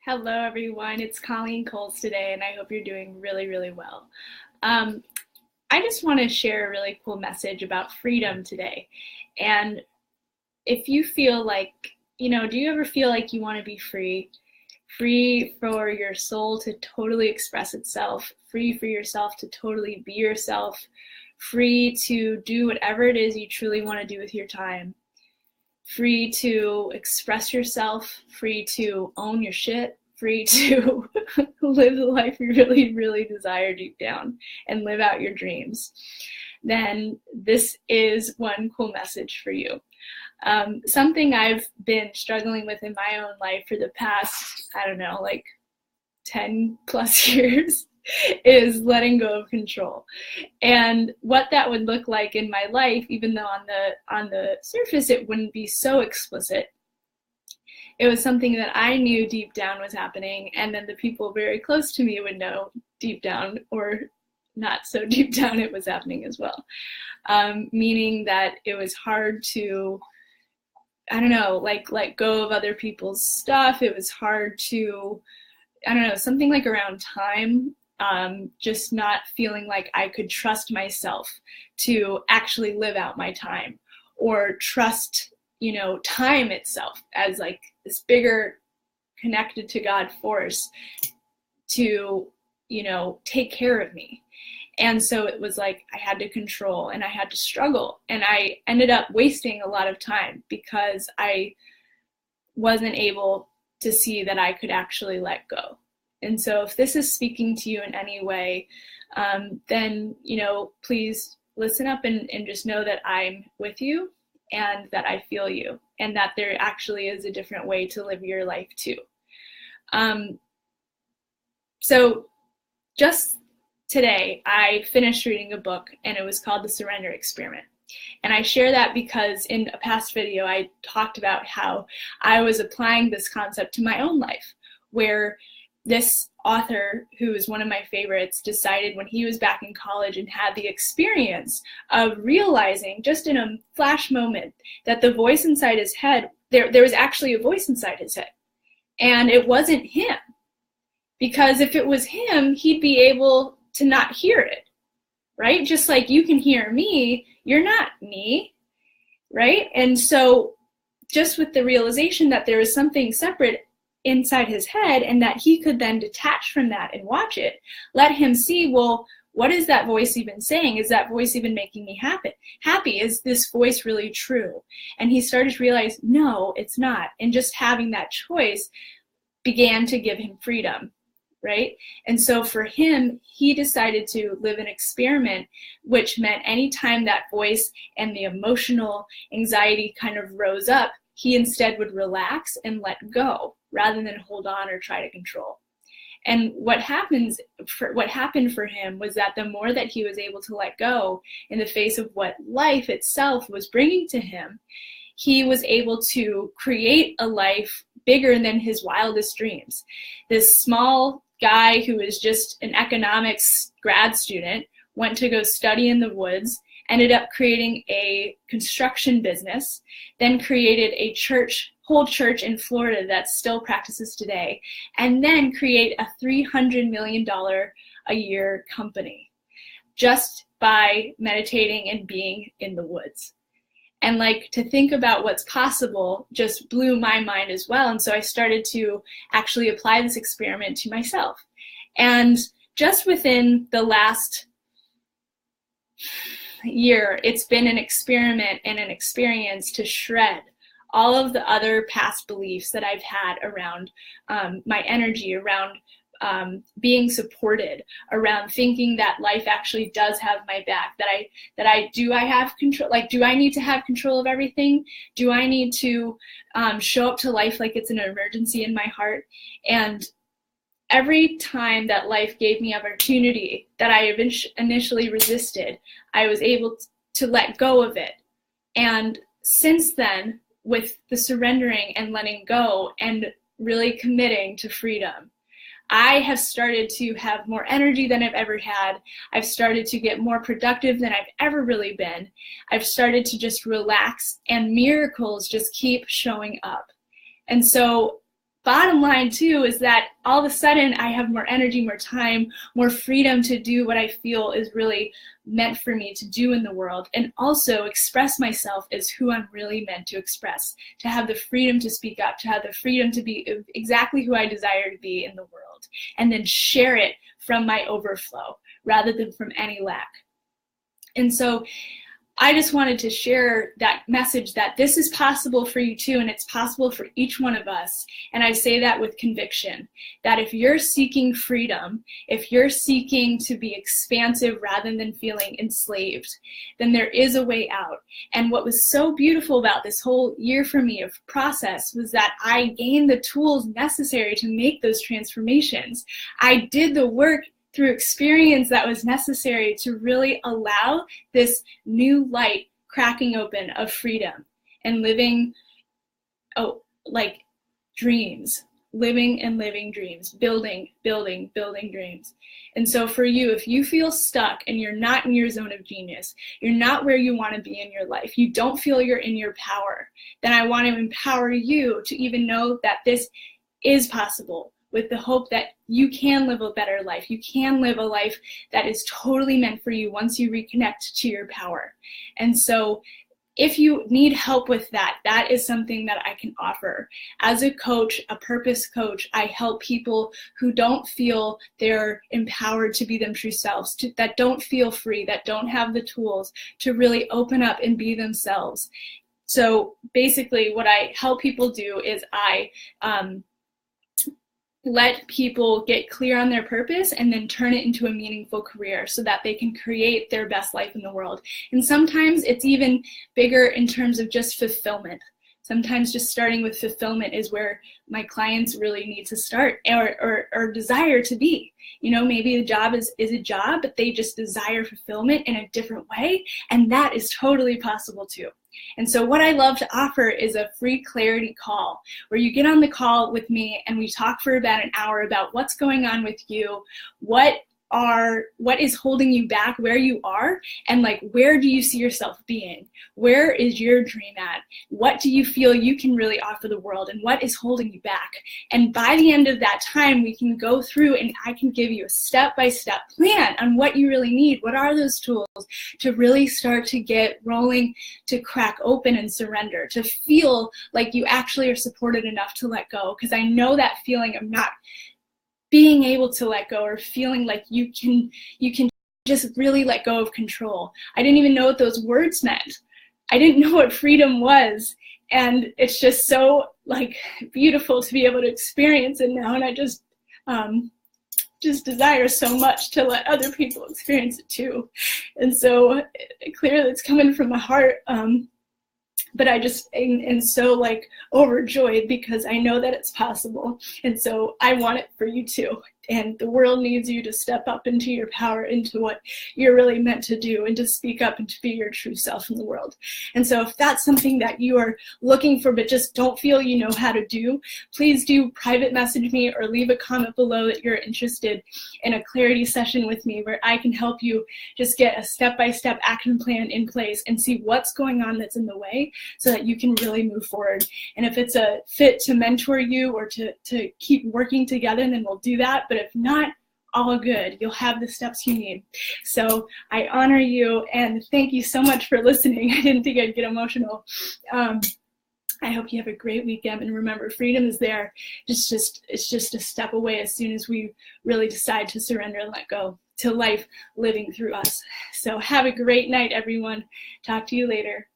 Hello, everyone. It's Colleen Coles today, and I hope you're doing really, really well. Um, I just want to share a really cool message about freedom today. And if you feel like, do you ever feel like you want to be free? Free for your soul to totally express itself, free for yourself to totally be yourself, free to do whatever it is you truly want to do with your time, free to express yourself, free to own your shit, free to live the life you really, really desire deep down and live out your dreams, then this is one cool message for you. Something I've been struggling with in my own life for the past, I don't know, like 10 plus years is letting go of control. And what that would look like in my life, even though on the surface it wouldn't be so explicit, it was something that I knew deep down was happening, and then the people very close to me would know deep down, or not so deep down, it was happening as well. Meaning that it was hard to, I don't know, like let go of other people's stuff. It was hard to, I don't know, something like around time, just not feeling like I could trust myself to actually live out my time, or trust, time itself as like this bigger connected to God force to, take care of me. And so it was like I had to control and I had to struggle, and I ended up wasting a lot of time because I wasn't able to see that I could actually let go. And so if this is speaking to you in any way, then, please listen up and just know that I'm with you and that I feel you, and that there actually is a different way to live your life too. So just today, I finished reading a book, and it was called The Surrender Experiment. And I share that because in a past video, I talked about how I was applying this concept to my own life, where this author, who is one of my favorites, decided when he was back in college and had the experience of realizing just in a flash moment that the voice inside his head, there was actually a voice inside his head. And it wasn't him. Because if it was him, he'd be able to not hear it, right? Just like you can hear me, you're not me, right? And so just with the realization that there was something separate inside his head, and that he could then detach from that and watch it, let him see, well, what is that voice even saying? Is that voice even making me happy? Is this voice really true? And he started to realize, no, it's not. And just having that choice began to give him freedom, right? And so for him, he decided to live an experiment, which meant anytime that voice and the emotional anxiety kind of rose up, he instead would relax and let go rather than hold on or try to control. And what happened for him was that the more that he was able to let go in the face of what life itself was bringing to him, he was able to create a life bigger than his wildest dreams. This small guy who was just an economics grad student went to go study in the woods, ended up creating a construction business, then created a whole church in Florida that still practices today, and then create a $300 million a year company just by meditating and being in the woods. And like, to think about what's possible just blew my mind as well. And so I started to actually apply this experiment to myself. And just within the last year, it's been an experiment and an experience to shred all of the other past beliefs that I've had around my energy, around being supported, around thinking that life actually does have my back, that I have control, like, do I need to have control of everything? Do I need to show up to life like it's an emergency in my heart? And every time that life gave me opportunity that I initially resisted, I was able to let go of it. And since then, with the surrendering and letting go and really committing to freedom, I have started to have more energy than I've ever had. I've started to get more productive than I've ever really been. I've started to just relax, and miracles just keep showing up. And so bottom line too is that all of a sudden I have more energy, more time, more freedom to do what I feel is really meant for me to do in the world, and also express myself as who I'm really meant to express, to have the freedom to speak up, to have the freedom to be exactly who I desire to be in the world, and then share it from my overflow rather than from any lack. And so I just wanted to share that message that this is possible for you too, and it's possible for each one of us. And I say that with conviction, that if you're seeking freedom, if you're seeking to be expansive rather than feeling enslaved, then there is a way out. And what was so beautiful about this whole year for me of process was that I gained the tools necessary to make those transformations. I did the work through experience that was necessary to really allow this new light cracking open of freedom and living like dreams, living and living dreams, building dreams. And so for you, if you feel stuck and you're not in your zone of genius, you're not where you want to be in your life, you don't feel you're in your power, then I want to empower you to even know that this is possible, with the hope that you can live a better life. You can live a life that is totally meant for you once you reconnect to your power. And so if you need help with that, that is something that I can offer. As a coach, a purpose coach, I help people who don't feel they're empowered to be them true selves, that don't feel free, that don't have the tools to really open up and be themselves. So basically what I help people do is I let people get clear on their purpose and then turn it into a meaningful career so that they can create their best life in the world. And sometimes it's even bigger in terms of just fulfillment. Sometimes just starting with fulfillment is where my clients really need to start or desire to be. You know, maybe the job is a job, but they just desire fulfillment in a different way. And that is totally possible too. And so what I love to offer is a free clarity call where you get on the call with me and we talk for about an hour about what's going on with you, what is holding you back, where you are, and like, where do you see yourself being? Where is your dream at? What do you feel you can really offer the world, and what is holding you back? And by the end of that time, we can go through and I can give you a step-by-step plan on what you really need. What are those tools to really start to get rolling, to crack open and surrender, to feel like you actually are supported enough to let go? Because I know that feeling of not being able to let go, or feeling like you can just really let go of control. I didn't even know what those words meant. I didn't know what freedom was. And it's just so like beautiful to be able to experience it now. And I just desire so much to let other people experience it too. And so clearly it's coming from my heart. But I just am so like overjoyed because I know that it's possible. And so I want it for you too. And the world needs you to step up into your power, into what you're really meant to do, and to speak up and to be your true self in the world. And so if that's something that you are looking for but just don't feel you know how to do, please do private message me or leave a comment below that you're interested in a clarity session with me where I can help you just get a step-by-step action plan in place and see what's going on that's in the way so that you can really move forward. And if it's a fit to mentor you or to keep working together, then we'll do that. But if not, all good. You'll have the steps you need. So I honor you and thank you so much for listening. I didn't think I'd get emotional. I hope you have a great weekend, and remember, freedom is there. It's just a step away as soon as we really decide to surrender and let go to life living through us. So have a great night, everyone. Talk to you later.